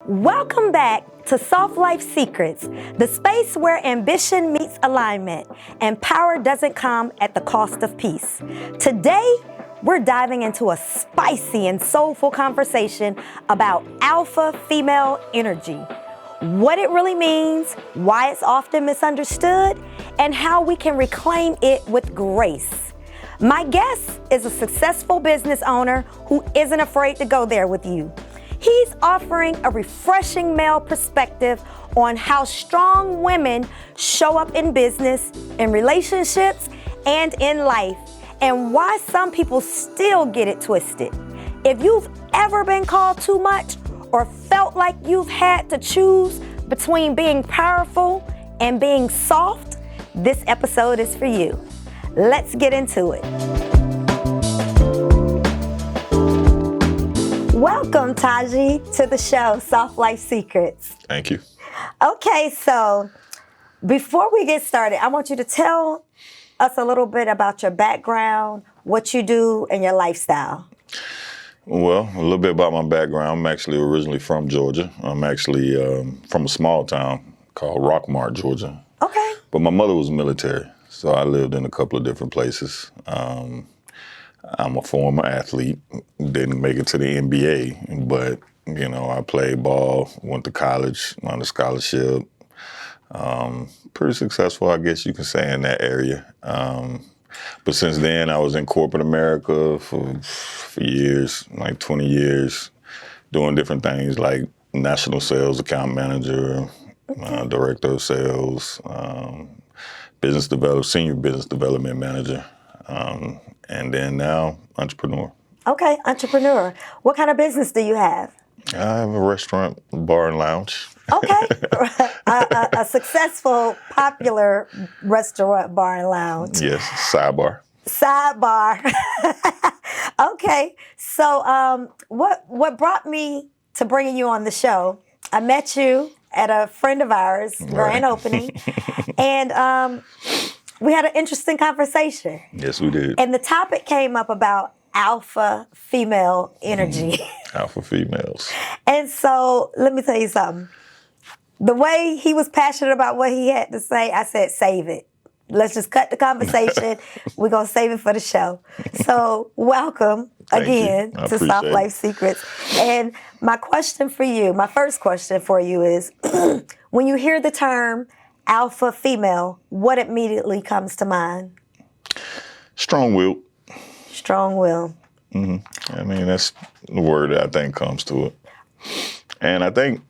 Welcome back to Soft Life Secrets, the space where ambition meets alignment and power doesn't come at the cost of peace. Today, we're diving into a spicy and soulful conversation about alpha female energy, what it really means, why it's often misunderstood, and how we can reclaim it with grace. My guest is a successful business owner who isn't afraid to go there with you. He's offering a refreshing male perspective on how strong women show up in business, in relationships, and in life, and why some people still get it twisted. If you've ever been called too much or felt like you've had to choose between being powerful and being soft, this episode is for you. Let's get into it. Welcome, Taji, to the show, Soft Life Secrets. Thank you. Okay, so before we get started, I want you to tell us a little bit about your background, what you do, and your lifestyle. Well, a little bit about my background. I'm actually originally from Georgia. I'm actually from a small town called Rockmart, Georgia. Okay. But my mother was military, so I lived in a couple of different places. I'm a former athlete, didn't make it to the NBA, but, you know, I played ball, went to college on a scholarship. Pretty successful, I guess you can say, in that area. But since then, I was in corporate America for years, like 20 years, doing different things like national sales account manager, director of sales, senior business development manager. And then now, entrepreneur. Okay, entrepreneur. What kind of business do you have? I have a restaurant, bar, and lounge. Okay, a successful, popular restaurant, bar, and lounge. Yes, sidebar. Sidebar. Okay, so what brought me to bringing you on the show? I met you at a friend of ours, grand opening, and we had an interesting conversation. Yes, we did. And the topic came up about alpha female energy. Alpha females. And so let me tell you something. The way he was passionate about what he had to say, I said, save it. Let's just cut the conversation. We're going to save it for the show. So welcome again to Soft Life Secrets. And my question for you, my first question for you is, when you hear the term alpha female, what immediately comes to mind? Strong-willed. Strong-willed. Mm-hmm. I mean, that's the word that I think comes to it. And I think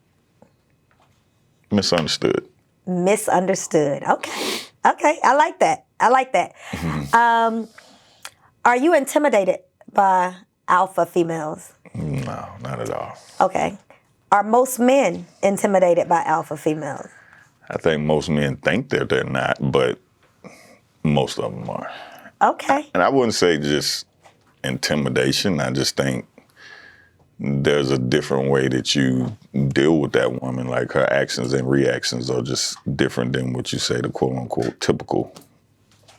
misunderstood. Misunderstood. Okay. Okay. I like that. I like that. Mm-hmm. Are you intimidated by alpha females? No, not at all. Okay. Are most men intimidated by alpha females? I think most men think that they're not, but most of them are. Okay. And I wouldn't say just intimidation. I just think there's a different way that you deal with that woman. Like, her actions and reactions are just different than what you say the quote-unquote typical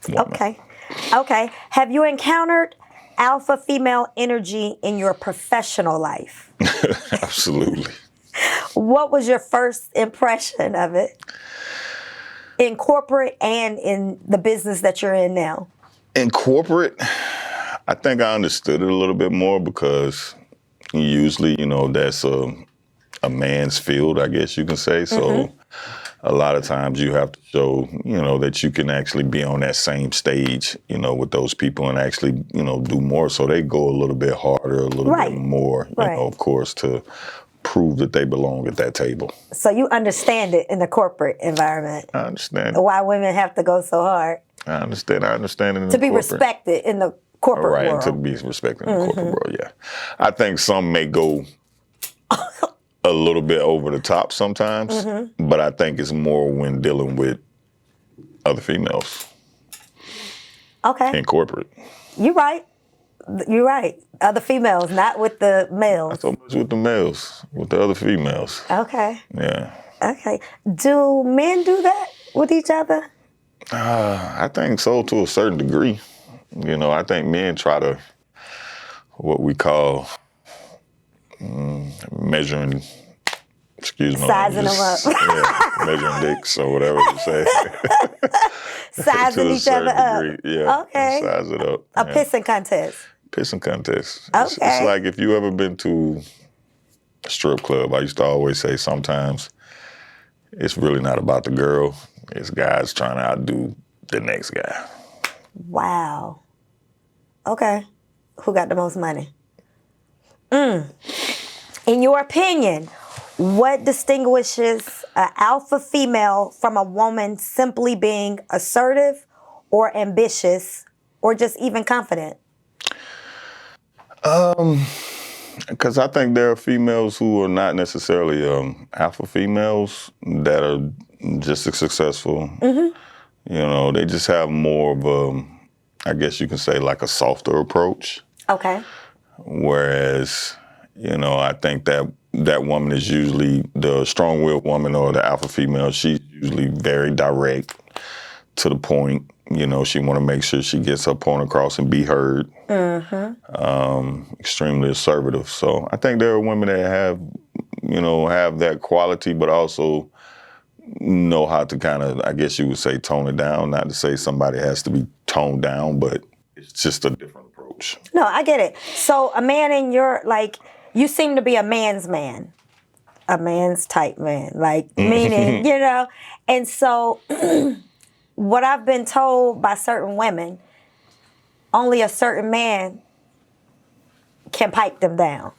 woman. Okay. Okay. Have you encountered alpha female energy in your professional life? Absolutely. What was your first impression of it in corporate and in the business that you're in now? In corporate, I think I understood it a little bit more because usually, you know, that's a man's field, I guess you can say. So a lot of times you have to show, you know, that you can actually be on that same stage, you know, with those people and actually, you know, do more. So they go a little bit harder, a little bit more, you know, of course, to prove that they belong at that table. So you understand it in the corporate environment. I understand. Why women have to go so hard. I understand it in the corporate. To be respected in the corporate world. Right, to be respected in the corporate world, yeah. I think some may go a little bit over the top sometimes, but I think it's more when dealing with other females. Okay. In corporate. You're right. You're right. Other females, not with the males. Not so much with the males, with the other females. Okay. Yeah. Okay. Do men do that with each other? I think so, to a certain degree. You know, I think men try to, what we call measuring Excuse my Sizing language. them up. Yeah, measuring dicks or whatever you say. Sizing To a each other certain up. degree. Yeah, Okay. size it up. A Yeah. pissing contest. Pissing contest. It's Okay. like if you ever been to a strip club, I used to always say sometimes it's really not about the girl. It's guys trying to outdo the next guy. Wow. Okay. Who got the most money? In your opinion, what distinguishes an alpha female from a woman simply being assertive or ambitious or just even confident? Because I think there are females who are not necessarily alpha females that are just as successful. You know, they just have more of a, I guess you can say, like a softer approach. Okay. Whereas, you know, I think that that woman is usually the strong-willed woman or the alpha female. She's usually very direct, to the point. You know, she want to make sure she gets her point across and be heard. Extremely assertive. So I think there are women that have, you know, have that quality, but also know how to kind of, I guess you would say, tone it down. Not to say somebody has to be toned down, but it's just a different approach. No, I get it. So a man in your, like, you seem to be a man's man. A man's type man. Like, meaning, you know. And so what I've been told by certain women, only a certain man can pipe them down.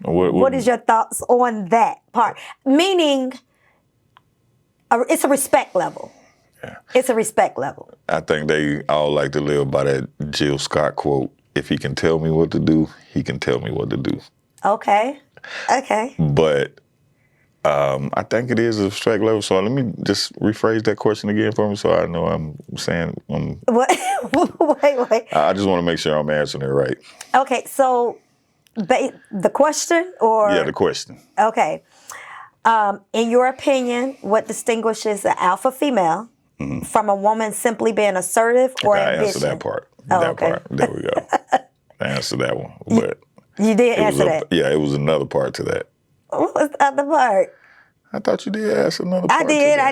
What is your thoughts on that part? Meaning, it's a respect level. Yeah. It's a respect level. I think they all like to live by that Jill Scott quote, if he can tell me what to do, he can tell me what to do. Okay. Okay. But I think it is a respect level. So let me just rephrase that question again for me so I know I'm saying. What? Wait. I just want to make sure I'm answering it right. Okay, so the question or? Yeah, the question. Okay. In your opinion, what distinguishes an alpha female from a woman simply being assertive or I ambitious? answered that part. Oh, that okay. part. There we go. I answered that one. But You did answer that. Yeah, it was another part to that. What was the other part? I thought you did ask another part. I did. I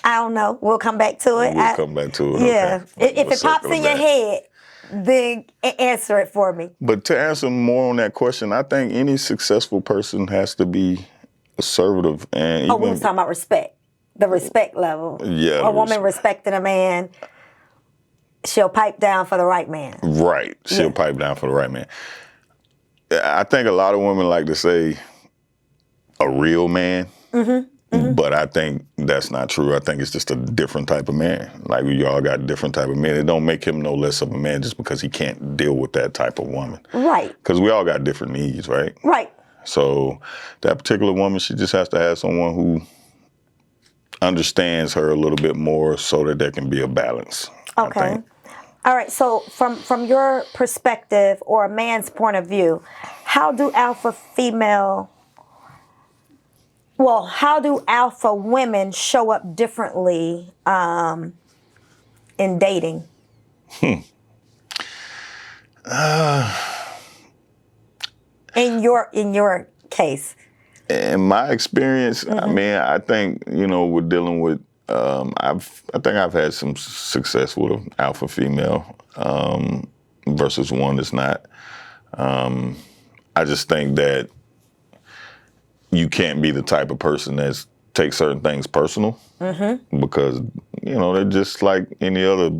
don't know. We'll come back to it. We'll come back to it. Yeah. Okay. If it pops in your head, then answer it for me. But to answer more on that question, I think any successful person has to be assertive. And We was talking about respect. The respect level. Yeah. A woman respecting a man, she'll pipe down for the right man. Right. She'll pipe down for the right man. I think a lot of women like to say a real man, but I think that's not true. I think it's just a different type of man. Like, we all got different type of men. It don't make him no less of a man just because he can't deal with that type of woman. Right. Because we all got different needs, right? Right. So that particular woman, she just has to have someone who understands her a little bit more so that there can be a balance. Okay. I think. All right. So from your perspective or a man's point of view, how do alpha women show up differently in dating? In your case. In my experience, I mean, I think, you know, we're dealing with, I think I've had some success with an alpha female versus one that's not. I just think that you can't be the type of person that takes certain things personal because, you know, they're just like any other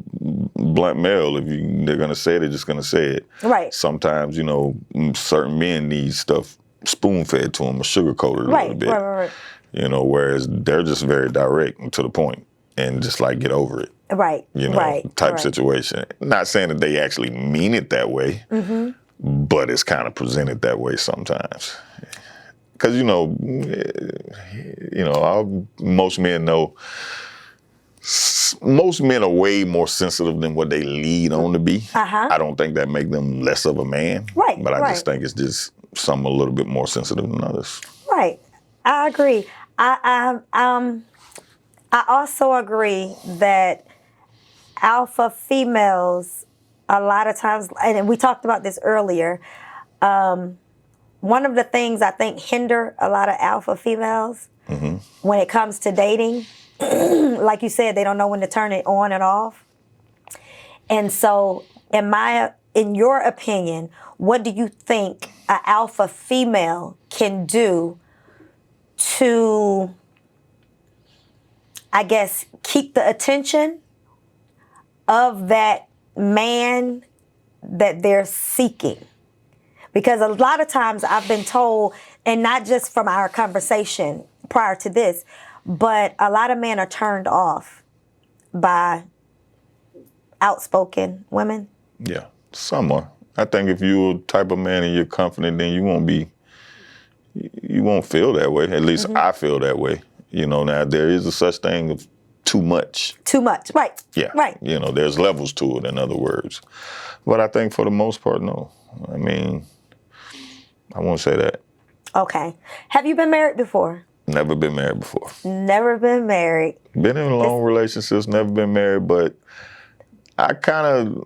blunt male. If they're going to say it, they're just going to say it. Right. Sometimes, you know, certain men need stuff spoon-fed to them or sugar-coated a little bit. Right. You know, whereas they're just very direct and to the point and just like get over it. Right. You know, type situation. Not saying that they actually mean it that way, but it's kind of presented that way sometimes. Because, most men know, most men are way more sensitive than what they lead on to be. I don't think that make them less of a man. Right. But I just think it's just some a little bit more sensitive than others. Right. I agree. I also agree that alpha females, a lot of times, and we talked about this earlier, one of the things I think hinder a lot of alpha females when it comes to dating, like you said, they don't know when to turn it on and off. And so, in your opinion, what do you think an alpha female can do to, I guess, keep the attention of that man that they're seeking? Because a lot of times I've been told, and not just from our conversation prior to this, but a lot of men are turned off by outspoken women. Yeah, some are. I think if you're the type of man and you're confident, then you won't feel that way. At least I feel that way. You know, now there is a such thing of too much. Too much, right. Yeah. Right. You know, there's levels to it, in other words. But I think for the most part, no. I mean, I won't say that. Okay. Have you been married before? Never been married before. Never been married. Been in long relationships, never been married, but I kind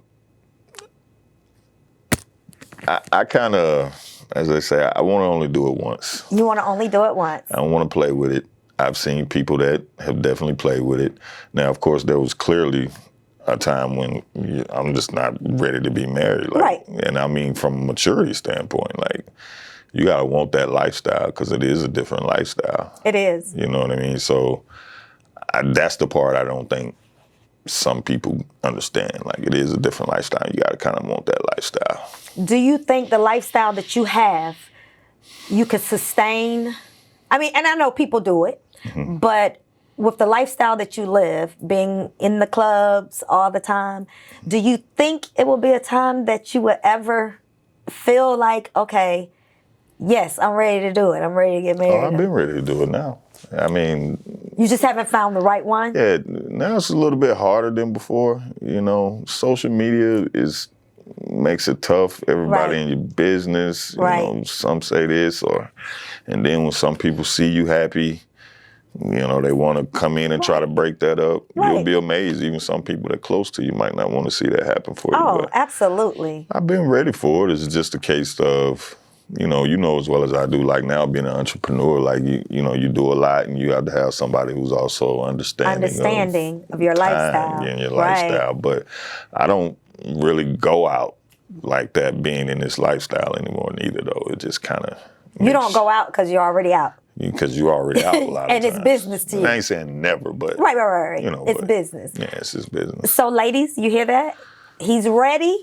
of, as they say, I want to only do it once. You want to only do it once? I don't want to play with it. I've seen people that have definitely played with it. Now, of course, there was clearly a time when I'm just not ready to be married. Like, right. And I mean, from a maturity standpoint, like, you got to want that lifestyle because it is a different lifestyle. It is. You know what I mean? So that's the part I don't think some people understand. Like, it is a different lifestyle. You got to kind of want that lifestyle. Do you think the lifestyle that you have, you could sustain? I mean, and I know people do it, but with the lifestyle that you live, being in the clubs all the time, do you think it will be a time that you would ever feel like, okay, yes, I'm ready to do it. I'm ready to get married? Oh, I've been ready to do it now. I mean... You just haven't found the right one? Yeah, now it's a little bit harder than before. You know, social media makes it tough. Everybody in your business, you know, some say this and then when some people see you happy, you know, they want to come in and try to break that up. You'll be amazed. Even some people that are close to you might not want to see that happen for you. Oh, absolutely. I've been ready for it. It's just a case of, you know as well as I do, like now being an entrepreneur, like, you know, you do a lot and you have to have somebody who's also understanding of your lifestyle. And your lifestyle. But I don't really go out like that being in this lifestyle anymore neither, though. It just kind of... You don't go out because you're already out. Because you're already out a lot of times. And it's business to you. I ain't saying never, but... Right. You know, it's business. Yeah, it's just business. So, ladies, you hear that? He's ready.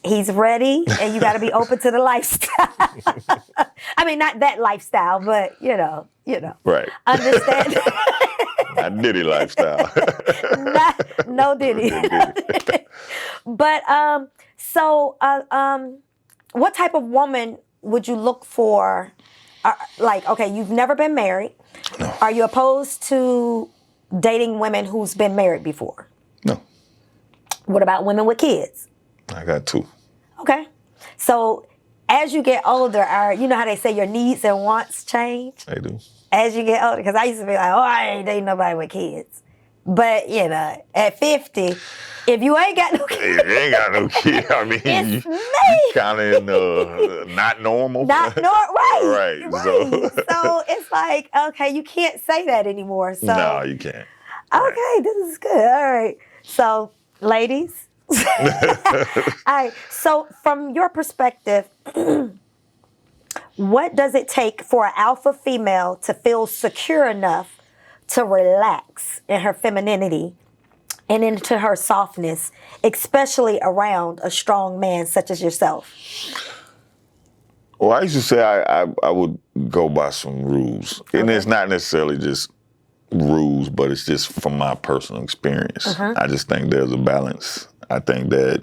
He's ready, and you got to be open to the lifestyle. I mean, not that lifestyle, but, you know. Right. Understand? Not Diddy lifestyle. No Diddy. But, what type of woman would you look for? Like, okay, you've never been married. No. Are you opposed to dating women who's been married before? No. What about women with kids? I got 2. Okay. So as you get older, you know how they say your needs and wants change? They do. As you get older, because I used to be like, oh, I ain't dating nobody with kids. But, you know, at 50, if you ain't got no kids. You ain't got no kids. I mean, it's you kind of in not normal. Right. So it's like, okay, you can't say that anymore. So no, you can't. Okay, this is good. All right. So, ladies. All right. So, from your perspective, what does it take for an alpha female to feel secure enough to relax in her femininity and into her softness, especially around a strong man such as yourself? Well, I used to say I would go by some rules. And it's not necessarily just rules, but it's just from my personal experience. I just think there's a balance. I think that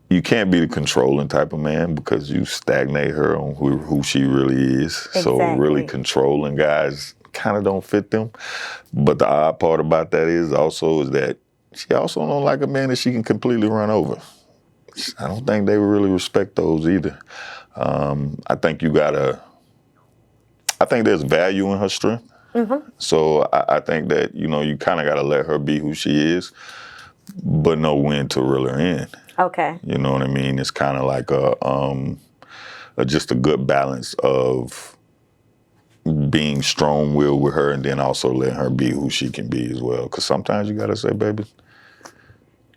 you can't be the controlling type of man because you stagnate her on who she really is. Exactly. So really controlling guys kind of don't fit them. But the odd part about that is that she also don't like a man that she can completely run over. I don't think they really respect those either. I think I think there's value in her strength. So I think that, you know, you kind of got to let her be who she is, but know when to reel her in. Okay. You know what I mean? It's kind of like just a good balance of being strong-willed with her and then also letting her be who she can be as well. Because sometimes you got to say, baby,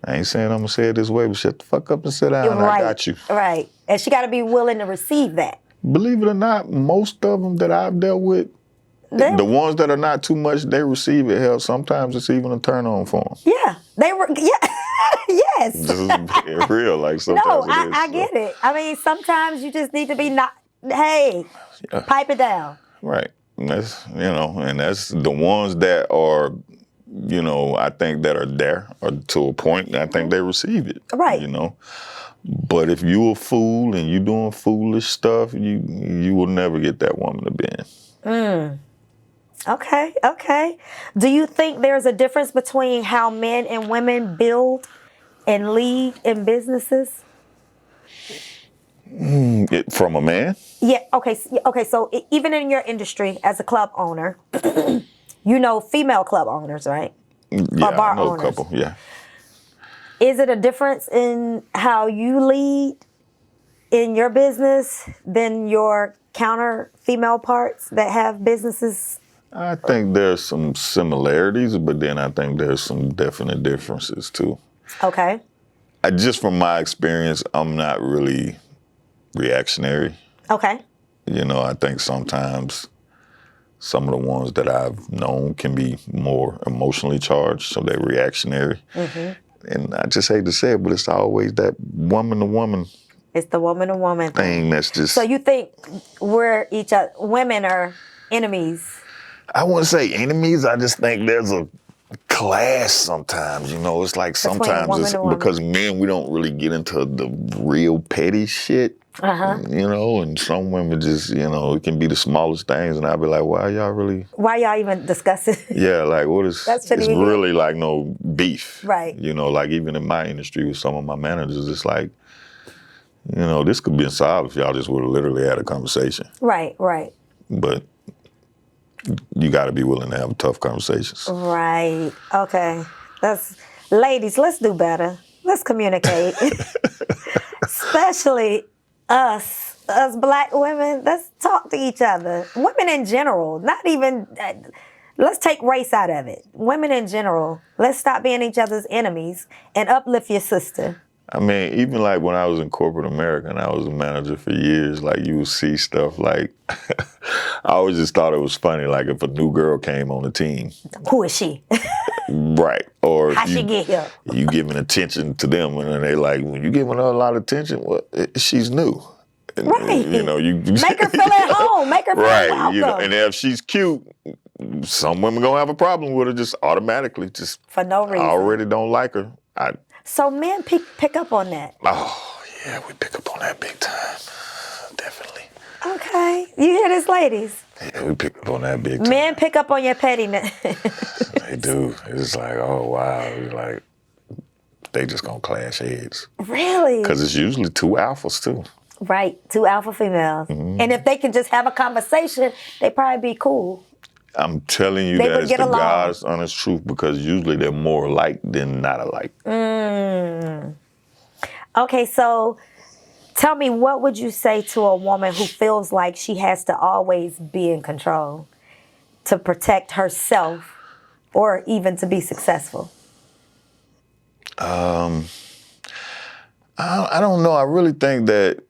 I ain't saying I'm going to say it this way, but shut the fuck up and sit down. Right, I got you. Right. And she got to be willing to receive that. Believe it or not, most of them that I've dealt with, the ones that are not too much, they receive it. Hell, sometimes it's even a turn on for them. Yeah. Yes. Just being real, like sometimes No, it is. I get it. I mean, sometimes you just need to be hey, pipe it down. Right. And that's, and that's the ones that are, I think that are there or to a point, I think they receive it. Right. But if you a fool and you doing foolish stuff, you will never get that woman to bend. Okay. Do you think there's a difference between how men and women build and lead in businesses? From a man? Yeah. Okay. So even in your industry as a club owner, female club owners, right? Yeah, or bar I know owners. a couple. Yeah. Is it a difference in how you lead in your business than your counter female parts that have businesses? I think there's some similarities, but then I think there's some definite differences too. Okay. Just from my experience, I'm not really reactionary. Okay. I think sometimes some of the ones that I've known can be more emotionally charged, so they're reactionary. Mm-hmm. And I just hate to say it, but it's always that woman to woman. It's the woman to woman thing that's just. So you think women are enemies? I wouldn't say enemies. I just think there's a clash sometimes. It's like sometimes it's because men, we don't really get into the real petty shit. Uh-huh. And some women just, it can be the smallest things, and I'll be like, why y'all even discussing? Yeah, like what is? It's really like no beef, right? Like even in my industry with some of my managers, it's like, this could be solved if y'all just would have literally had a conversation. Right. But you got to be willing to have tough conversations. Right. Okay. Ladies, let's do better. Let's communicate. Especially us Black women. Let's talk to each other. Women in general, not even, let's take race out of it. Women in general, let's stop being each other's enemies and uplift your sister. I mean, even like when I was in corporate America and I was a manager for years, like you would see stuff like, I always just thought it was funny, like if a new girl came on the team. Who is she? Right. Or how she get here? You giving attention to them and then they like, when you giving her a lot of attention, well, she's new. And, right. You make her feel at home. Make her feel welcome. And if she's cute, some women gonna have a problem with her just automatically, just for no reason. I already don't like her. So men pick up on that. Oh, yeah, we pick up on that big time. Definitely. Okay. You hear this, ladies? Yeah, we pick up on that big time. Men pick up on your pettiness. They do. It's like, oh, wow. Like, they just gonna clash heads. Really? Because it's usually two alphas, too. Right. Two alpha females. Mm-hmm. And if they can just have a conversation, they probably be cool. I'm telling you that it's the God's honest truth because usually they're more alike than not alike. Okay, so tell me, what would you say to a woman who feels like she has to always be in control to protect herself or even to be successful? I don't know. I really think that,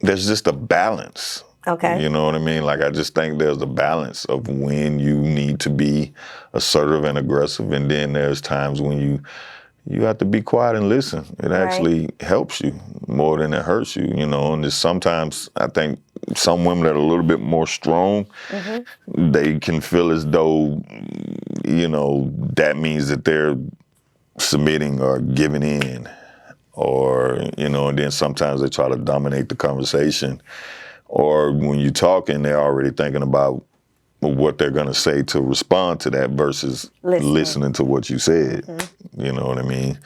there's just a balance. Okay. You know what I mean? Like, I just think there's a balance of when you need to be assertive and aggressive, and then there's times when you have to be quiet and listen. It actually helps you more than it hurts you, and there's sometimes I think some women that are a little bit more strong, mm-hmm. they can feel as though, that means that they're submitting or giving in, or, and then sometimes they try to dominate the conversation. Or when you're talking, they're already thinking about what they're going to say to respond to that versus listening to what you said. Mm-hmm. You know what I mean?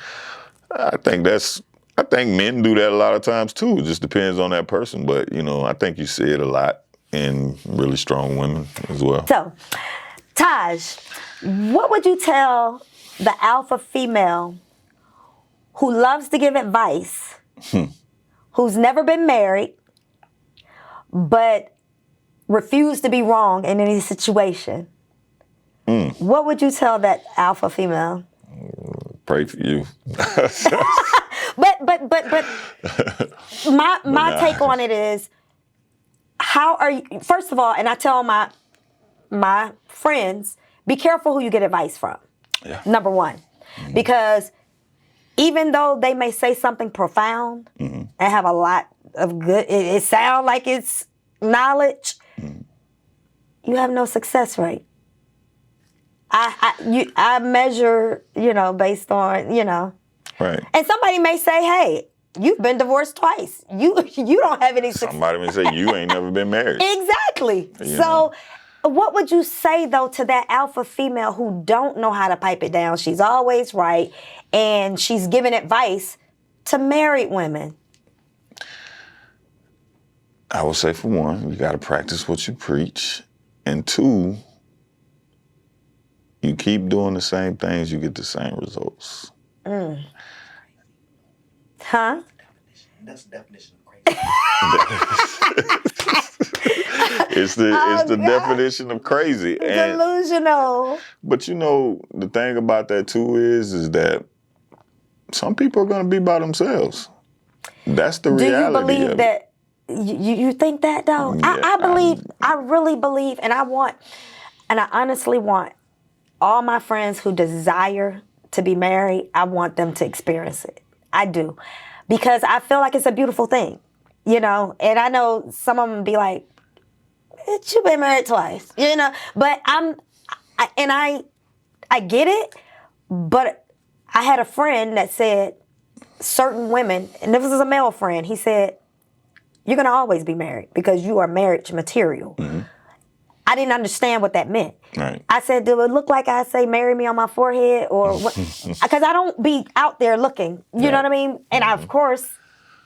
I think men do that a lot of times too. It just depends on that person. But, I think you see it a lot in really strong women as well. So, Taj, what would you tell the alpha female who loves to give advice, who's never been married, but refused to be wrong in any situation, what would you tell that alpha female? Pray for you. But my take on it is, how are you? First of all, and I tell my friends, be careful who you get advice from. Yeah. Number one, because even though they may say something profound and have a lot of good, it sounds like it's knowledge. You have no success rate. I measure, based on, Right. And somebody may say, hey, you've been divorced twice. You don't have any success. Somebody may say you ain't never been married. Exactly. So what would you say, though, to that alpha female who don't know how to pipe it down? She's always right, and she's giving advice to married women. I would say, for one, you got to practice what you preach. And two, you keep doing the same things, you get the same results. Huh? That's the definition of crazy. It's the definition of crazy. And, Delusional. but the thing about that too is that some people are going to be by themselves. That's the reality. Do you believe of that? You think that, though? Yeah, I believe. I really believe, and I honestly want all my friends who desire to be married, I want them to experience it. I do. Because I feel like it's a beautiful thing, and I know some of them be like, bitch, you've been married twice, but I get it, but I had a friend that said certain women, and this was a male friend, he said, you're going to always be married because you are marriage material. Mm-hmm. I didn't understand what that meant. Right. I said, do it look like I say marry me on my forehead or what? Because I don't be out there looking, you know what I mean? And of course,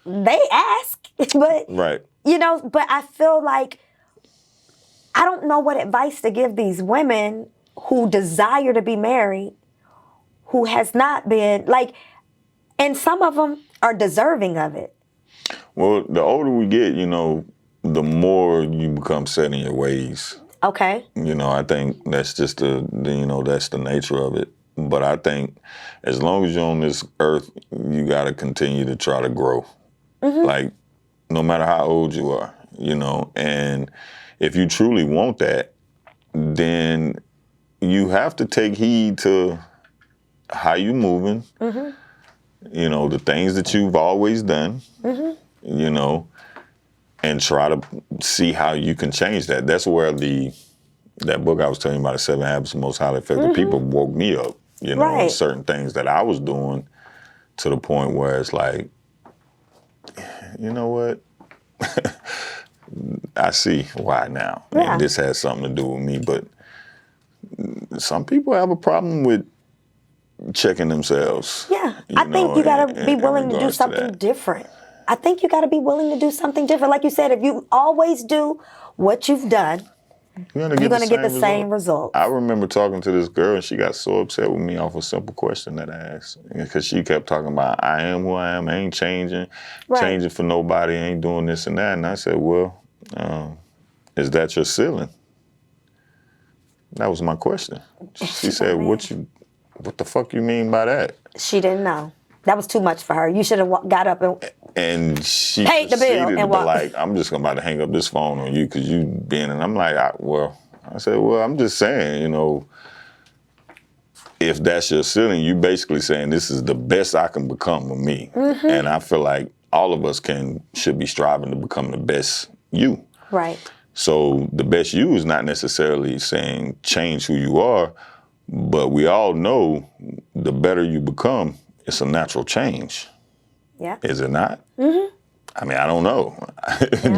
they ask, but, Right. But I feel like I don't know what advice to give these women who desire to be married, who has not been, and some of them are deserving of it. Well, the older we get, the more you become set in your ways. Okay. I think that's just that's the nature of it. But I think as long as you're on this earth, you got to continue to try to grow. Mm-hmm. No matter how old you are, and if you truly want that, then you have to take heed to how you moving, the things that you've always done, and try to see how you can change that. That's where that book I was telling you about, The 7 Habits of Most Highly Effective People, woke me up, Right. certain things that I was doing to the point where it's like, you know what? I see why now. Yeah. And this has something to do with me, but some people have a problem with checking themselves. Yeah, I think you got to be willing to do regards to something that. different. I think you got to be willing to do something different. Like you said, if you always do what you've done, you're going to get the same result. I remember talking to this girl, and she got so upset with me off a simple question that I asked. Because she kept talking about, I am who I am, I ain't changing, changing for nobody, ain't doing this and that. And I said, well, is that your ceiling? That was my question. She said, what the fuck you mean by that? She didn't know. That was too much for her. You should have got up and she paid the bill proceeded and to be walked. like, I'm just about to hang up this phone on you because you been. And I'm like, I said, well, I'm just saying, if that's your ceiling, you basically saying this is the best I can become of me. Mm-hmm. And I feel like all of us should be striving to become the best you. Right. So the best you is not necessarily saying change who you are, but we all know the better you become, it's a natural change. Yeah. Is it not? Mm-hmm. I mean, I don't know.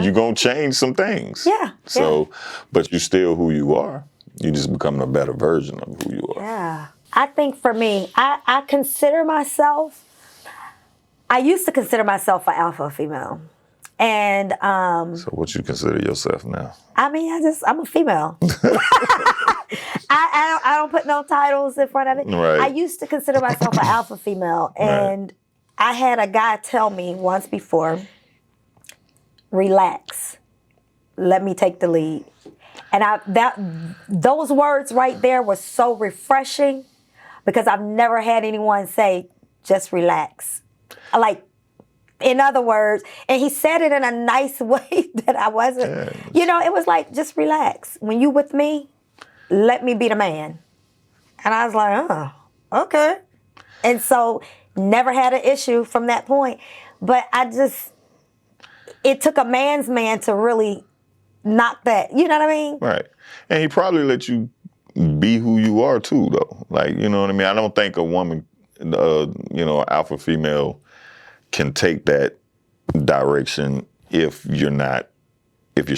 You're going to change some things. Yeah. So, but you're still who you are. You're just becoming a better version of who you are. Yeah. I think for me, I consider myself, I used to consider myself an alpha female. And so what you consider yourself now? I mean, I'm a female. I don't put no titles in front of it. Right. I used to consider myself an alpha female, and I had a guy tell me once before, relax. Let me take the lead. And those words right there were so refreshing because I've never had anyone say, just relax. Like, in other words, and he said it in a nice way that I wasn't, it was like, just relax. When you with me, let me be the man. And I was like, oh, okay. And so never had an issue from that point. But it took a man's man to really knock that, you know what I mean? Right. And he probably let you be who you are too, though. Like, you know what I mean? I don't think a woman, alpha female can take that direction if you're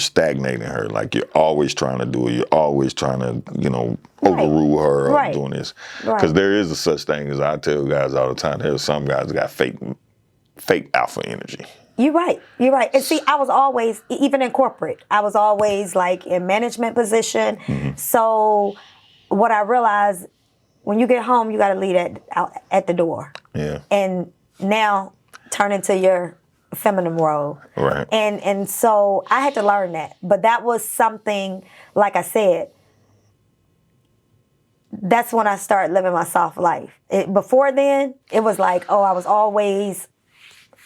stagnating her. Like, you're always trying to do it. You're always trying to, overrule her or doing this. Because there is a such thing as I tell guys all the time, there's some guys that got fake alpha energy. You're right. And see, I was always, even in corporate, I was always like in management position. Mm-hmm. So what I realized, when you get home, you got to leave it out at the door. Yeah. And now turn into your feminine role. Right. And so I had to learn that. But that was something, like I said, that's when I started living my soft life. Before then, it was like, I was always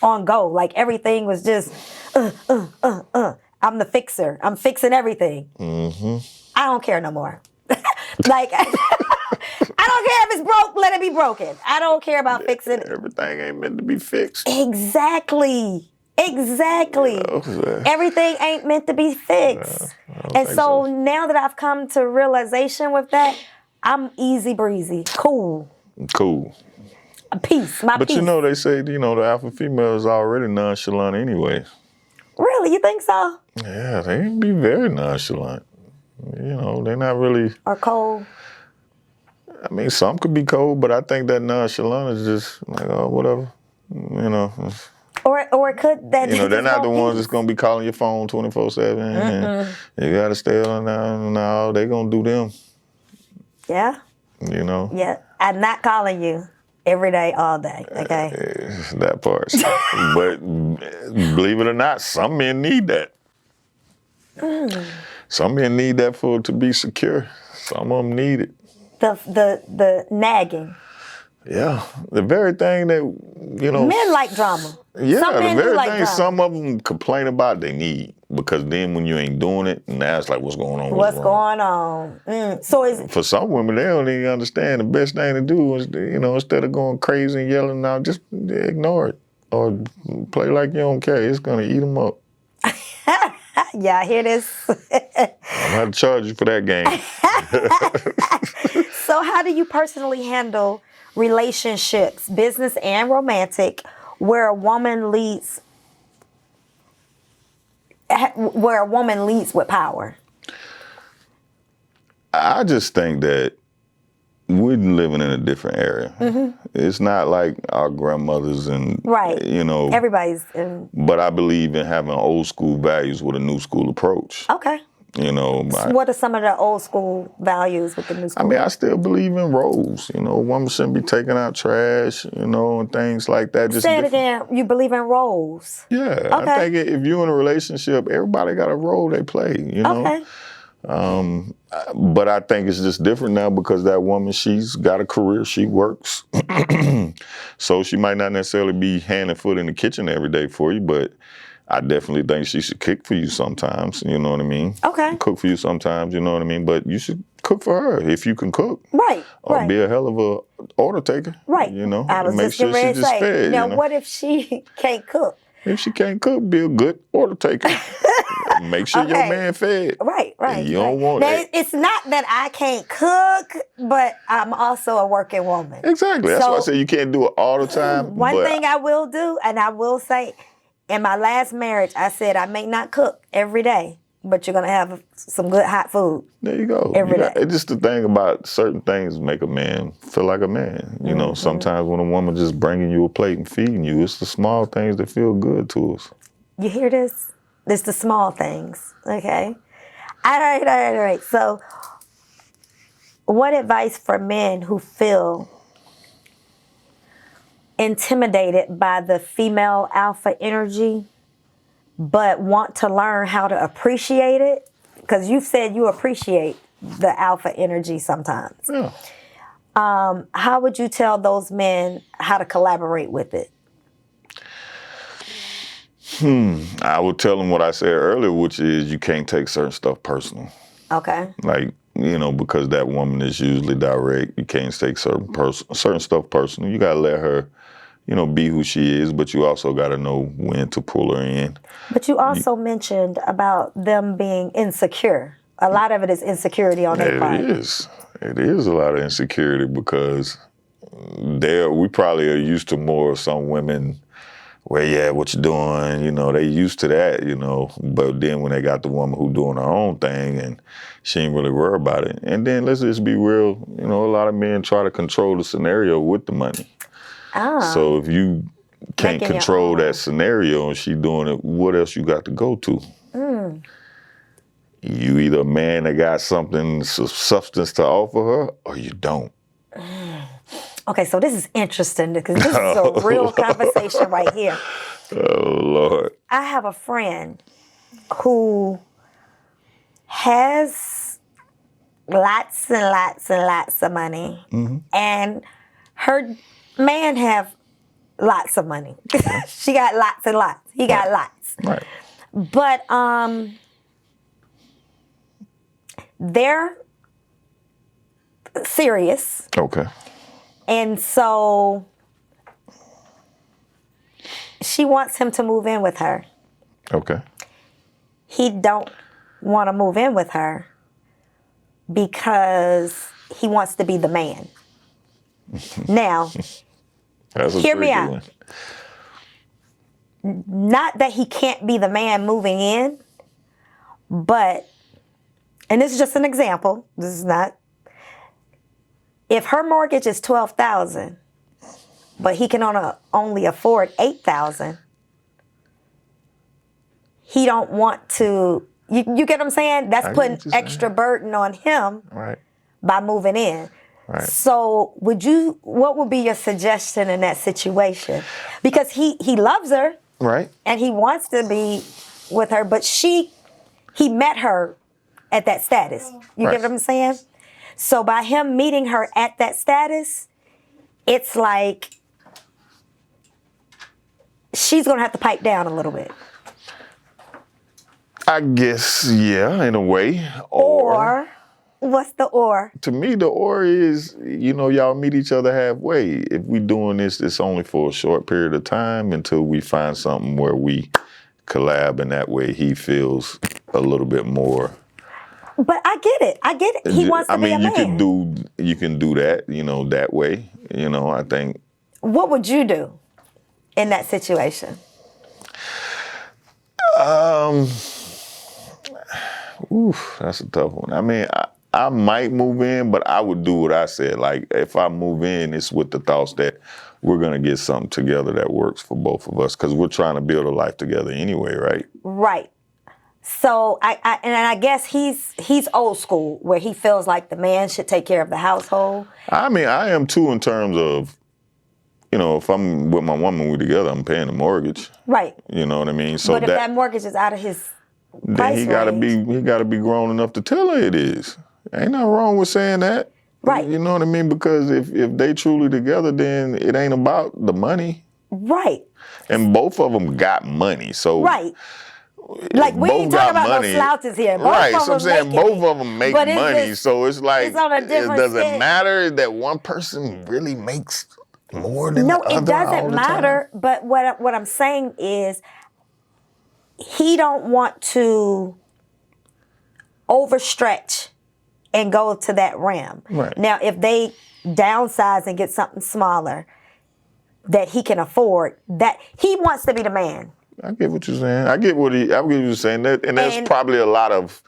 on go. Like, everything was just, I'm the fixer. I'm fixing everything. Mm-hmm. I don't care no more. Like, I don't care if it's broke, let it be broken. I don't care about fixing it. Everything ain't meant to be fixed. Exactly. Everything ain't meant to be fixed. And so now that I've come to realization with that, I'm easy breezy. Cool. Peace. But peace. They say, the alpha female is already nonchalant anyway. Really? You think so? Yeah, they can be very nonchalant. They're not really... Or cold? I mean, some could be cold, but I think that nonchalant is just like, whatever. Or could that... they're not the ones that's going to be calling your phone 24/7. You got to stay on now. No, they're going to do them. Yeah? Yeah. I'm not calling you every day, all day, okay? That part. But believe it or not, some men need that. Some men need that to be secure. Some of them need it. The nagging. Yeah. The very thing that, Men like drama. Yeah, the very thing some of them complain about they need. Because then when you ain't doing it, now it's like, what's going on? What's going on? So for some women, they don't even understand the best thing to do is, instead of going crazy and yelling out, just ignore it. Or play like you don't care. It's going to eat them up. Yeah, I hear this. I'm going to have to charge you for that game. So how do you personally handle relationships, business and romantic, where a woman leads with power? I just think that we're living in a different era. Mm-hmm. It's not like our grandmothers and, everybody's. But I believe in having old school values with a new school approach. Okay. What are some of the old school values with the new school? I mean, I still believe in roles. Women shouldn't be taking out trash, and things like that. Just say it again. You believe in roles? Yeah. Okay. I think if you're in a relationship, everybody got a role they play, Okay. But I think it's just different now because that woman, she's got a career, she works. So she might not necessarily be hand and foot in the kitchen every day for you, but I definitely think she should cook for you sometimes, you know what I mean? Okay. Cook for you sometimes, you know what I mean? But you should cook for her if you can cook. Right. Or be a hell of a order taker. Right. I was just getting ready to say, fed, now what if she can't cook? If she can't cook, be a good order taker. Make sure your man fed. Right. And you don't want now, it's not that I can't cook, but I'm also a working woman. Exactly. That's why I say you can't do it all the time. One thing I will do, and I will say, in my last marriage, I said I may not cook every day, but you're going to have some good hot food. There you go. Every day. It's just the thing about certain things make a man feel like a man. Sometimes when a woman just bringing you a plate and feeding you, it's the small things that feel good to us. You hear this? It's the small things, okay? All right. So what advice for men who feel intimidated by the female alpha energy but want to learn how to appreciate it? Because you've said you appreciate the alpha energy sometimes. Yeah. How would you tell those men how to collaborate with it? I would tell them what I said earlier, which is you can't take certain stuff personal. Okay. Like, because that woman is usually direct, you can't take certain stuff personal. You got to let her, be who she is, but you also got to know when to pull her in. But you also mentioned about them being insecure. A lot of it is insecurity on their part. It is. It is a lot of insecurity because we probably are used to more of some women where, yeah, what you doing? They used to that, but then when they got the woman who doing her own thing and she ain't really worried about it. And then let's just be real, a lot of men try to control the scenario with the money. So if you can't control that scenario and she doing it, what else you got to go to? You either a man that got something, substance to offer her, or you don't. Okay, so this is interesting because this is a real conversation right here. Oh, Lord. I have a friend who has lots and lots and lots of money, and her man have lots of money. She got lots and lots. He got lots. Right. But they're serious. Okay. And so she wants him to move in with her. Okay. He don't want to move in with her because he wants to be the man. Now, hear me out. Not that he can't be the man moving in, but, and this is just an example, this is not, if her mortgage is $12,000, but he can only afford $8,000, he don't want to. You get what I'm saying? That's putting extra burden on him, right, by moving in. Right. So what would be your suggestion in that situation? Because he loves her, right, and he wants to be with her, but he met her at that status. You get what I'm saying? So by him meeting her at that status, it's like she's going to have to pipe down a little bit. I guess, yeah, in a way. Or what's the or? To me, the or is, y'all meet each other halfway. If we doing this, it's only for a short period of time until we find something where we collab, and that way he feels a little bit more. But I get it. He wants to be a man. You can do that, that way. I think. What would you do in that situation? That's a tough one. I mean, I might move in, but I would do what I said. Like, if I move in, it's with the thoughts that we're going to get something together that works for both of us, because we're trying to build a life together anyway, right? Right. So I guess he's old school, where he feels like the man should take care of the household. I mean, I am too, in terms of, if I'm with my woman, we're together, I'm paying the mortgage. Right. You know what I mean? So but if that mortgage is out of his then price he gotta be grown enough to tell her it is. Ain't nothing wrong with saying that. Right. You know what I mean? Because if they truly together, then it ain't about the money. Right. And both of them got money, so. Right. Like, we ain't talking about no slouches here. Right, so I'm saying both of them make money, so it's like, it's on a different does it matter that one person really makes more than the other? No, it doesn't matter, but what I'm saying is he don't want to overstretch and go to that realm. Right. Now, if they downsize and get something smaller that he can afford, that he wants to be the man. I get what you're saying. I get what you're saying. And that's probably a lot of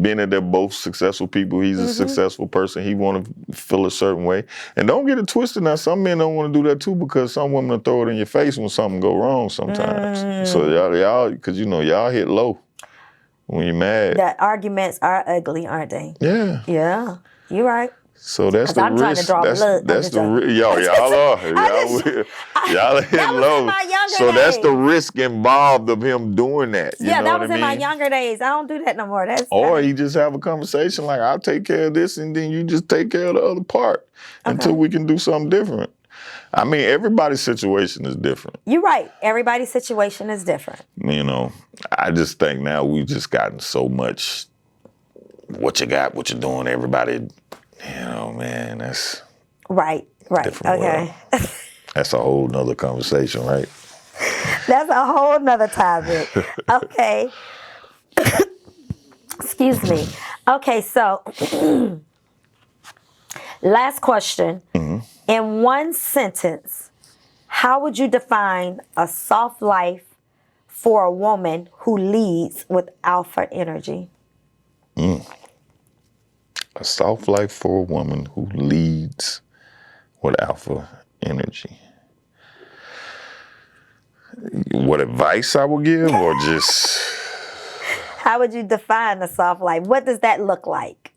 being that they're both successful people. He's a successful person. He want to feel a certain way. And don't get it twisted now. Some men don't want to do that too, because some women will throw it in your face when something go wrong sometimes. So y'all, because y'all hit low when you're mad. That arguments are ugly, aren't they? Yeah. Yeah, you're right. So that's 'Cause the I'm trying to risk. draw blood. I'm That's just the joking. y'all are I y'all are that in was love. in my younger So that's the days. risk involved of him doing that. You Yeah, know that what I was in my mean? younger days. I don't do that no more. Or he just have a conversation like, I'll take care of this, and then you just take care of the other part until Okay. we can do something different. I mean, everybody's situation is different. You're right. Everybody's situation is different. You know, I just think now we've just gotten so much. What you got, what you're doing, everybody. You know, man, that's Right. different Okay. world. That's a whole nother conversation, right? That's a whole nother topic. Okay. Excuse me. Okay, so last question. In one sentence, how would you define a soft life for a woman who leads with alpha energy? A soft life for a woman who leads with alpha energy. What advice I would give, or just How would you define a soft life? What does that look like?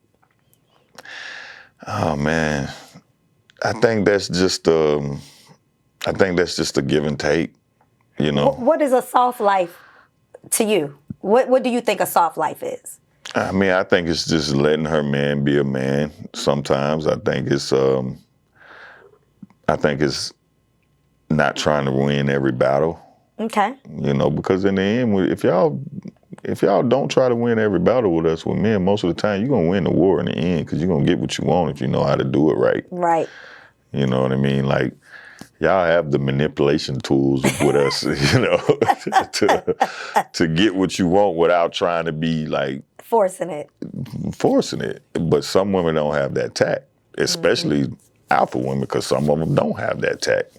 oh man, I think that's just a give and take. You know, What is a soft life to you? What do you think a soft life is? I mean, I think it's just letting her man be a man. Sometimes I think it's not trying to win every battle. Okay. You know, because in the end, if y'all don't try to win every battle with us, with men, most of the time you're gonna win the war in the end, because you're gonna get what you want if you know how to do it right. Right. You know what I mean? Like, y'all have the manipulation tools with us, you know, to get what you want without trying to be like Forcing it. But some women don't have that tact, especially alpha women, because some of them don't have that tact,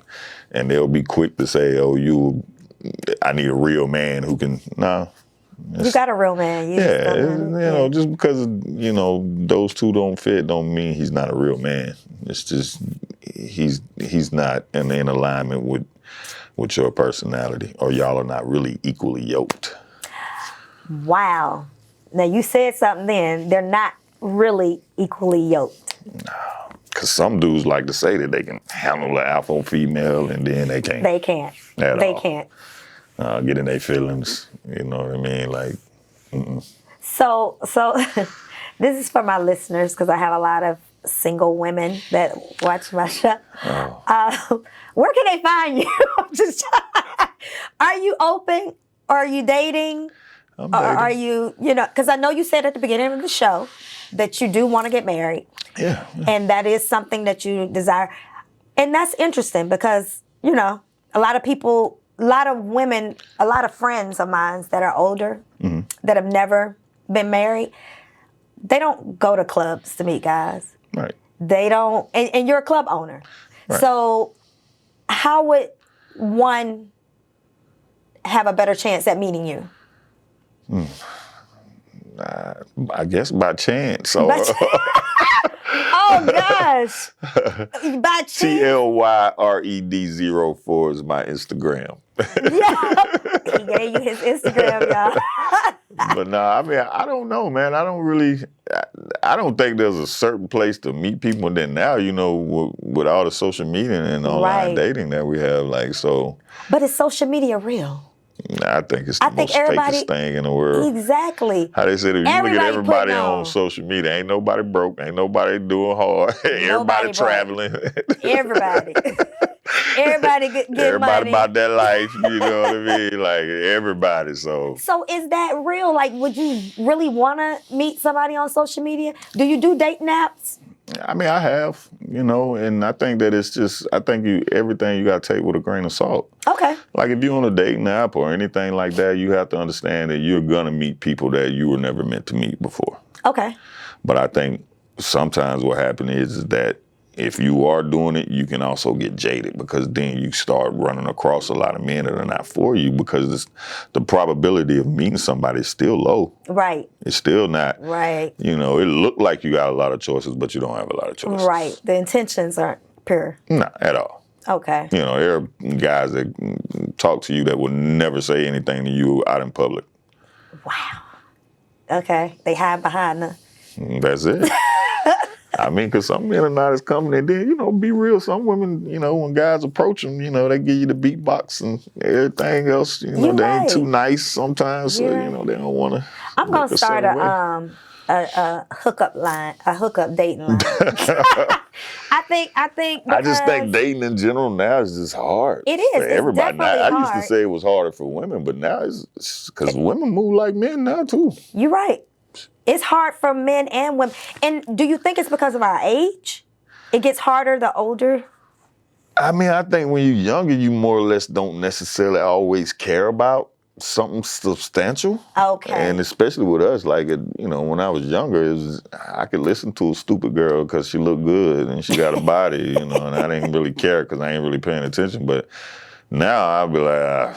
and they'll be quick to say, "Oh, I need a real man who can." Nah, You got a real man. You just yeah, don't know. you know, just because those two don't fit, don't mean he's not a real man. It's just he's not in alignment with your personality, or y'all are not really equally yoked. Wow. Now you said something then. They're not really equally yoked. Because some dudes like to say that they can handle the alpha female, and then they can't. They can't. At They all. can't. Get in their feelings. You know what I mean? Like, So this is for my listeners, because I have a lot of single women that watch my show. Where can they find you? I'm just Are you open? Are you dating? I'm Or dating. are you, because I know you said at the beginning of the show that you do want to get married. Yeah. And that is something that you desire. And that's interesting because, a lot of people, a lot of women, a lot of friends of mine that are older, that have never been married, they don't go to clubs to meet guys. Right. They don't, and you're a club owner. Right. So how would one have a better chance at meeting you? I guess by chance. So Oh gosh! By chance. TLYRED04 is my Instagram. Yeah. He gave you his Instagram, y'all. But no, I mean, I don't know, man. I don't think there's a certain place to meet people. And then now, with all the social media and online dating that we have, like, so. But is social media real? I think it's the most fakest thing in the world. Exactly. How they said, if you look at everybody putting on social media, ain't nobody broke, ain't nobody doing hard, everybody traveling. Everybody. Everybody get everybody money. about that life, you know what I mean? Like, everybody, so. So is that real? Like, would you really want to meet somebody on social media? Do you do dating apps? I mean, I have, and I think that everything you got to take with a grain of salt. Okay. Like, if you're on a dating app or anything like that, you have to understand that you're going to meet people that you were never meant to meet before. Okay. But I think sometimes what happens is that if you are doing it, you can also get jaded, because then you start running across a lot of men that are not for you, because the probability of meeting somebody is still low. Right. It's still not. Right. It look like you got a lot of choices, but you don't have a lot of choices. Right. The intentions aren't pure. Not at all. Okay. There are guys that talk to you that will never say anything to you out in public. Wow. Okay. They hide behind the... That's it. I mean, because some men are not as coming. And then, be real. Some women, when guys approach them, they give you the beatbox and everything else. You're They ain't right. too nice sometimes. So, Yeah. they don't want to. I'm gonna start a hookup line, a hookup dating line. I think I just think because dating in general now is just hard. It is. For It's everybody. Now, definitely I used to hard. say it was harder for women, but now it's because women move like men now too. You're right. It's hard for men and women. And do you think it's because of our age? It gets harder the older. I mean, I think when you're younger, you more or less don't necessarily always care about something substantial. Okay. And especially with us, like, when I was younger, I could listen to a stupid girl because she looked good and she got a body, and I didn't really care because I ain't really paying attention. But now I'll be like,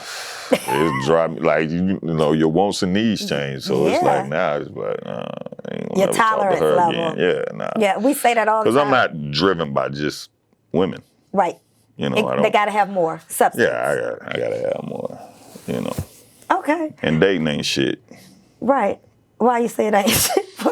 it's driving, like, your wants and needs change. So it's like, now it's like, I ain't gonna Your never talk to tolerance her level. again. Yeah, nah. Yeah, we say that all the Because time. I'm not driven by just women. Right. I don't. They gotta have more substance. Yeah, I gotta have more, Okay. And dating ain't shit. Right. Why you say that?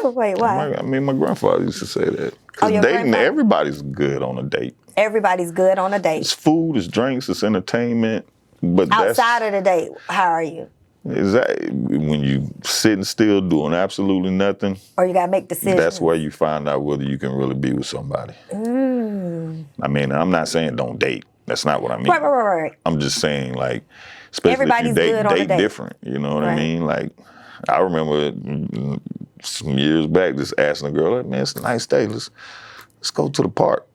Wait, why? I mean, my grandfather used to say that. Oh, Because your dating, grandfather? everybody's good on a date. Everybody's good on a date. It's food, it's drinks, it's entertainment. But Outside of the date, how are you? when you sitting still doing absolutely nothing, Or you gotta make decisions. that's where you find out whether you can really be with somebody. I mean, I'm not saying don't date. That's not what I mean. Right. I'm just saying, like, especially Everybody's if you good on a date date. different. You know what I Right. mean? Like, I remember some years back just asking a girl, like, man, it's a nice day. Let's go to the park.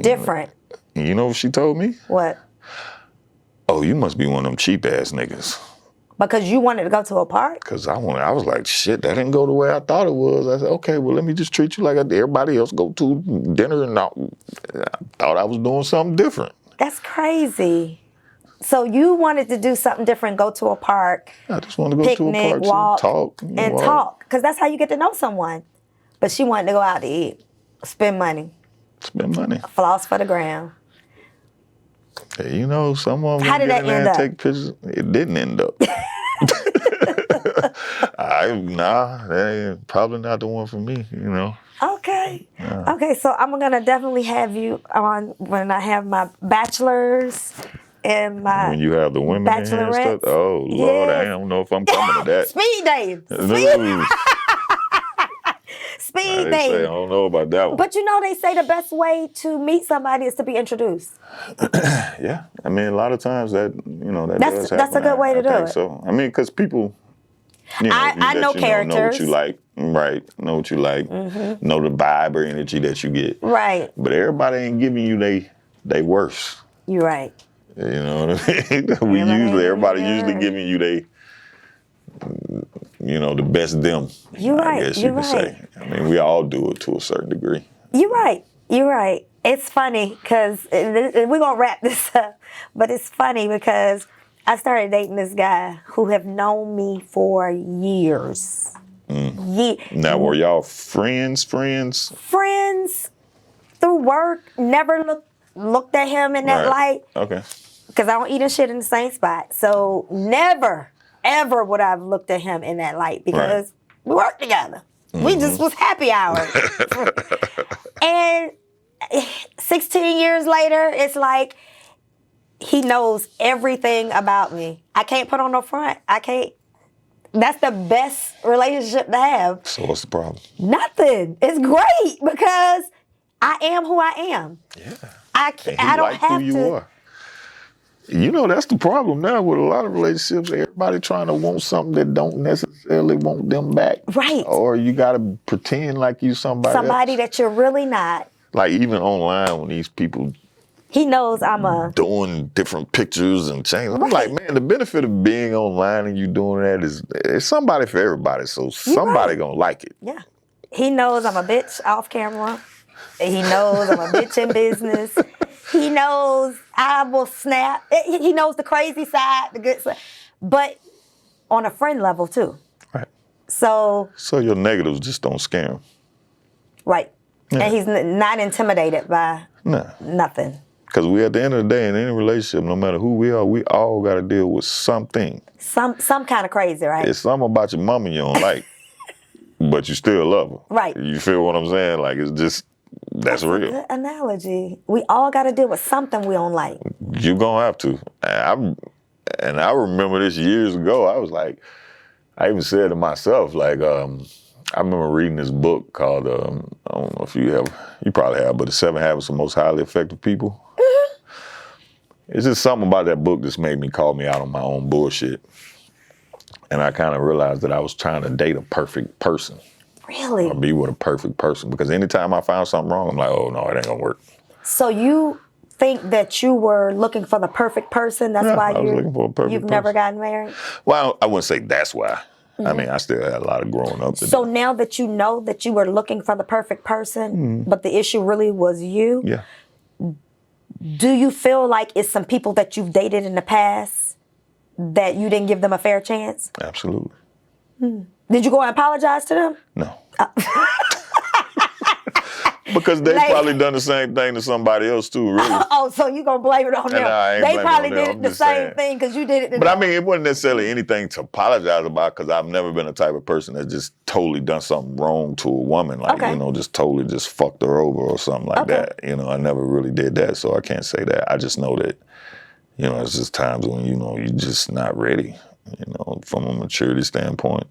Different. And you know what she told me? What? Oh, you must be one of them cheap ass niggas. Because you wanted to go to a park? Because I was like, shit, that didn't go the way I thought it was. I said, okay, well, let me just treat you like everybody else go to dinner. And I thought I was doing something different. That's crazy. So you wanted to do something different, go to a park, I just want to go to a picnic, park, walk, talk. and talk. Because that's how you get to know someone. But she wanted to go out to eat, spend money, Spend money. floss for the gram. Hey, some of them How did get that in there end and up? take pictures. It didn't end up. That ain't probably not the one for me, Okay. Okay, so I'm going to definitely have you on when I have my bachelors and my When you have the women in here and stuff. bachelorettes. Oh, Lord, Yes. I don't know if I'm coming to that. Speed dating. No. Speed I say, I dating. don't know about that one. But they say the best way to meet somebody is to be introduced. Yeah, I mean, a lot of times that that That's- does happen. that's a good way to do think it. So I mean, because people, I know know characters. what you like, right? Know what you like, know the vibe or energy that you get. Right. But everybody ain't giving you they worst. You're right. You know what I mean? Everybody usually giving you the best them. You're right. I guess You're you could right. say. I mean, we all do it to a certain degree. You're right. You're right. It's funny because we're going to wrap this up, but it's funny because I started dating this guy who have known me for years. Now, were y'all friends? Friends through work, never looked at him in that light Okay. because I don't eat and shit in the same spot. So never, ever would I have looked at him in that light because we worked together. We just was happy hour. And 16 years later, it's like he knows everything about me. I can't put on no front. I can't. That's the best relationship to have. So what's the problem? Nothing. It's great because I am who I am. Yeah. I don't like have who you to. are. That's the problem now with a lot of relationships. Everybody trying to want something that don't necessarily want them back. Right. Or you got to pretend like you somebody else. That you're really not. Like even online when these people He knows I'm a. doing different pictures and change. I'm like, man, the benefit of being online and you doing that is it's somebody for everybody. So somebody gonna like it. Yeah. He knows I'm a bitch off camera. He knows I'm a bitch in business. He knows I will snap. He knows the crazy side, the good side. But on a friend level too. Right. So your negatives just don't scare him. right. Yeah. And he's not intimidated by nothing. Because we at the end of the day in any relationship, no matter who we are, we all got to deal with something. Some kind of crazy, right? It's something about your mama you don't like. but you still love her. Right. You feel what I'm saying? Like, it's just, that's a real. good analogy. We all got to deal with something we don't like. You're going to have to. And I remember this years ago. I was like, I even said to myself, like, I remember reading this book called, I don't know if you probably have, but The 7 Habits of Most Highly Effective People. Mm-hmm. It's just something about that book that's made me call me out on my own bullshit. And I kind of realized that I was trying to date a perfect person. Really? Or be with a perfect person. Because anytime I found something wrong, I'm like, oh, no, it ain't going to work. So you think that you were looking for the perfect person? That's why I was looking for a perfect you've person. Never gotten married? Well, I wouldn't say that's why. I mean, I still had a lot of growing up to So do. now that you know that you were looking for the perfect person, but the issue really was you, Yeah. do you feel like it's some people that you've dated in the past that you didn't give them a fair chance? Absolutely. Did you go and apologize to them? No. Because they probably done the same thing to somebody else too, really. Oh, so you gonna blame it on them? Nah, I ain't they blaming probably on them. did I'm the just same saying. thing because you did it to But them. I mean, it wasn't necessarily anything to apologize about because I've never been the type of person that just totally done something wrong to a woman. Like, Okay. just totally just fucked her over or something like that. I never really did that, so I can't say that. I just know that, it's just times when, you're just not ready, from a maturity standpoint.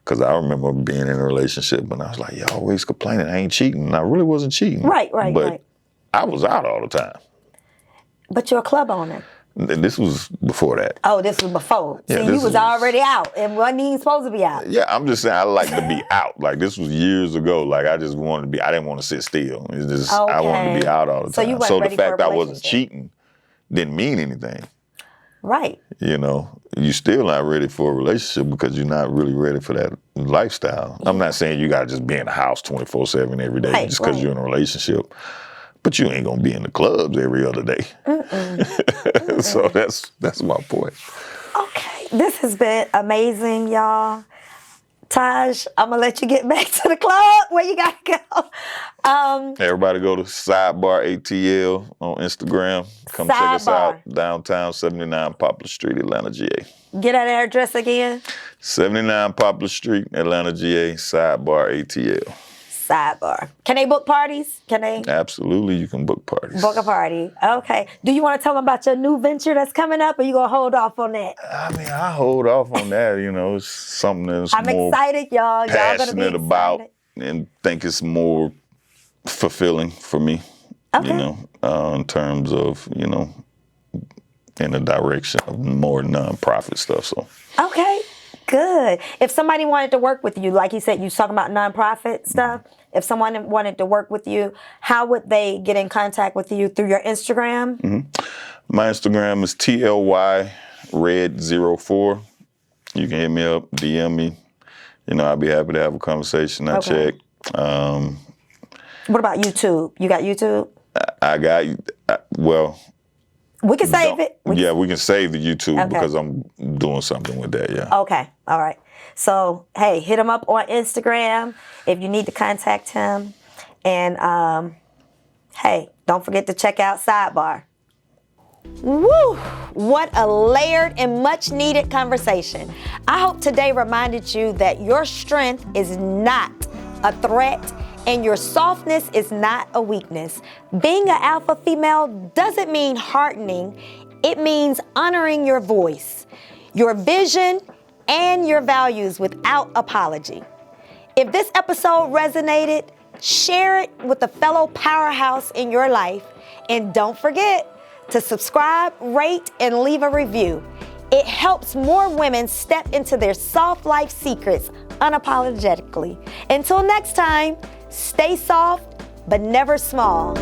Because I remember being in a relationship and I was like, y'all always complaining I ain't cheating. And I really wasn't cheating. Right. But I was out all the time. But you're a club owner. And this was before that. Oh, this was before. Yeah, See, this you was was- already out and wasn't even supposed to be out. Yeah, I'm just saying I like to be out. Like, this was years ago. Like, I just wanted to be, I didn't want to sit still. It's just, I wanted to be out all the So time. you weren't ready the fact for a I wasn't relationship. cheating didn't mean anything. Right. You still not ready for a relationship because you're not really ready for that lifestyle. I'm not saying you got to just be in the house 24/7 every day just because you're in a relationship. But you ain't going to be in the clubs every other day. So that's my point. Okay. This has been amazing, y'all. Taj, I'm going to let you get back to the club where you got to go. Everybody go to Sidebar ATL on Instagram. Come check us out. Downtown 79 Poplar Street, Atlanta, GA. Get that address again. 79 Poplar Street, Atlanta, GA, Sidebar ATL. Sidebar. Can they book parties? Can they Absolutely, you can book parties. book a party? Okay. Do you want to tell them about your new venture that's coming up, or you gonna hold off on that? I mean, I hold off on that. It's something that's I'm more excited, y'all. Y'all gonna be passionate excited. about and think it's more fulfilling for me, Okay. in terms of, in the direction of more nonprofit stuff. So. Okay. Good. If somebody wanted to work with you, like you said, you was talking about nonprofit stuff. If someone wanted to work with you, how would they get in contact with you? Through your Instagram? Mm-hmm. My Instagram is TLYRed04. You can hit me up, DM me. I'd be happy to have a conversation. I check. What about YouTube? You got YouTube? I got, We can save it. we can save the YouTube because I'm doing something with that, yeah. Okay. All right. So, hey, hit him up on Instagram if you need to contact him. And, hey, don't forget to check out Sidebar. Woo! What a layered and much needed conversation. I hope today reminded you that your strength is not a threat and your softness is not a weakness. Being an alpha female doesn't mean hardening. It means honoring your voice, your vision, and your values without apology. If this episode resonated, share it with a fellow powerhouse in your life. And don't forget to subscribe, rate, and leave a review. It helps more women step into their soft life secrets unapologetically. Until next time, stay soft, but never small.